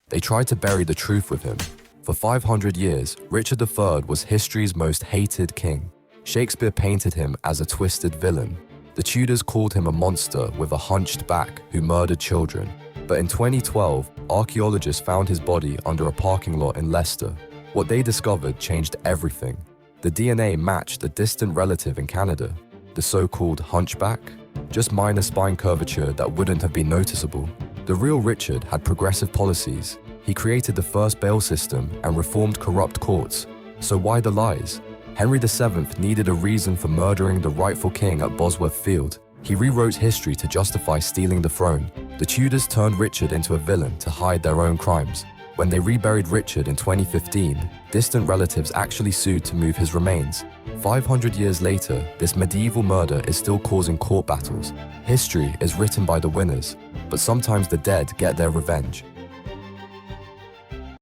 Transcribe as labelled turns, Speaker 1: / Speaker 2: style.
Speaker 1: They tried to bury the truth with him. For 500 years, Richard III was history's most hated king. Shakespeare painted him as a twisted villain. The Tudors called him a monster with a hunched back who murdered children. But in 2012, archaeologists found his body under a parking lot in Leicester. What they discovered changed everything. The DNA matched a distant relative in Canada, the so-called hunchback, just minor spine curvature that wouldn't have been noticeable. The real Richard had progressive policies. He created the first bail system and reformed corrupt courts. So why the lies? Henry VII needed a reason for murdering the rightful king at Bosworth Field. He rewrote history to justify stealing the throne. The Tudors turned Richard into a villain to hide their own crimes. When they reburied Richard in 2015, distant relatives actually sued to move his remains. 500 years later, this medieval murder is still causing court battles. History is written by the winners, but sometimes the dead get their revenge.